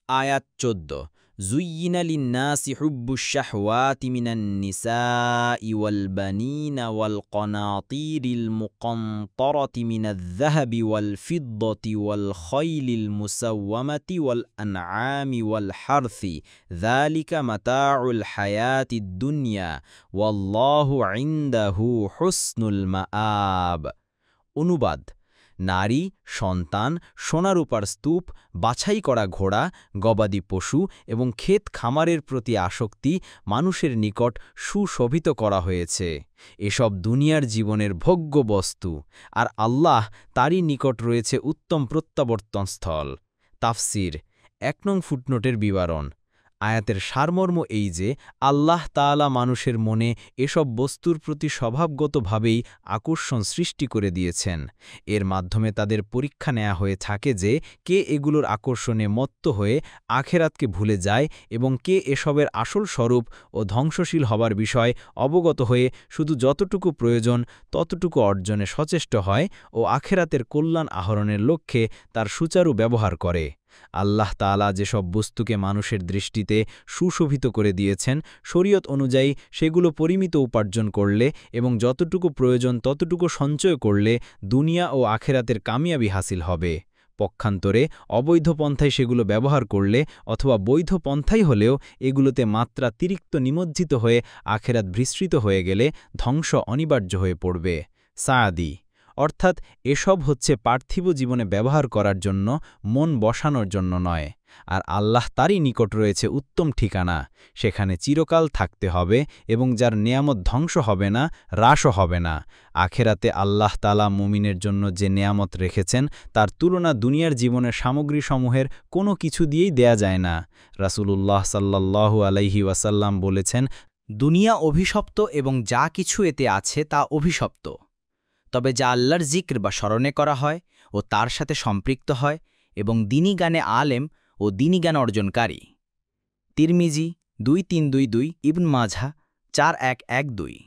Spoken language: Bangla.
আয়াত ১৪ যুয়্যিনা লিন-নাসি হুব্বুশ শাহওয়াতি মিনান নিসাই ওয়াল বানিনা ওয়াল কনাতিরিল মুকানতারাতি মিনায-যাহাবি ওয়াল ফিদ্দাতি ওয়াল খাইলিল মুসাওয়ামাতি ওয়াল আনআমি ওয়াল হারথি যালিকা মাতাউল হায়াতিদ দুনিয়া ওয়াল্লাহু ইনদাহু হুসনুল মাআব। অনুবাদ: নারী, সন্তান, সোনারূপার স্তূপ, বাছাই করা ঘোড়া, গবাদি পশু এবং ক্ষেত খামারের প্রতি আসক্তি মানুষের নিকট সুশোভিত করা হয়েছে। এসব দুনিয়ার জীবনের ভোগ্য বস্তু, আর আল্লাহ তারই নিকট রয়েছে উত্তম প্রত্যাবর্তনস্থল। তাফসির ১ নং ফুটনোটের বিবরণ। আয়াতের সারমর্ম এই যে, আল্লাহ তাআলা মানুষের মনে এসব বস্তুর প্রতি স্বভাবগতভাবেই আকর্ষণ সৃষ্টি করে দিয়েছেন। এর মাধ্যমে তাদের পরীক্ষা নেওয়া হয়ে থাকে যে কে এগুলোর আকর্ষণে মত্ত হয়ে আখেরাতকে ভুলে যায় এবং কে এসবের আসল স্বরূপ ও ধ্বংসশীল হবার বিষয় অবগত হয়ে শুধু যতটুকু প্রয়োজন ততটুকু অর্জনে সচেষ্ট হয় ও আখেরাতের কল্যাণ আহরণের লক্ষ্যে তার সুচারু ব্যবহার করে। আল্লাহ তাআলা যেসব বস্তুকে মানুষের দৃষ্টিতে সুশোভিত করে দিয়েছেন, শরীয়ত অনুযায়ী সেগুলো পরিমিত উপার্জন করলে এবং যতটুকু প্রয়োজন ততটুকু সঞ্চয় করলে দুনিয়া ও আখেরাতের কামিয়াবি হাসিল হবে। পক্ষান্তরে অবৈধ পন্থায় সেগুলো ব্যবহার করলে অথবা বৈধ পন্থাই হলেও এগুলোতে মাত্রাতিরিক্ত নিমজ্জিত হয়ে আখেরাত বিস্মৃত হয়ে গেলে ধ্বংস অনিবার্য হয়ে পড়বে। সাআদী: অর্থাৎ এসব হচ্ছে পার্থিব জীবনে ব্যবহার করার জন্য, মন বসানোর জন্য নয়। আর আল্লাহ তারই নিকট রয়েছে উত্তম ঠিকানা, সেখানে চিরকাল থাকতে হবে এবং যার নেয়ামত ধ্বংস হবে না, হ্রাসও হবে না। আখেরাতে আল্লাহ তাআলা মুমিনের জন্য যে নেয়ামত রেখেছেন তার তুলনা দুনিয়ার জীবনের সামগ্রীসমূহের কোনো কিছু দিয়েই দেয়া যায় না। রাসূলুল্লাহ সাল্লাল্লাহু আলাইহি ওয়াসাল্লাম বলেছেন, দুনিয়া অভিশপ্ত এবং যা কিছু এতে আছে তা অভিশপ্ত। তবে যা আল্লাহর জিক্র বা স্মরণে করা হয় ও তার সাথে সম্পৃক্ত হয় এবং দ্বীনি জ্ঞানে আলেম ও দ্বীনি জ্ঞান অর্জনকারী। তিরমিজি 2322, ইবন মাজাহ 4112।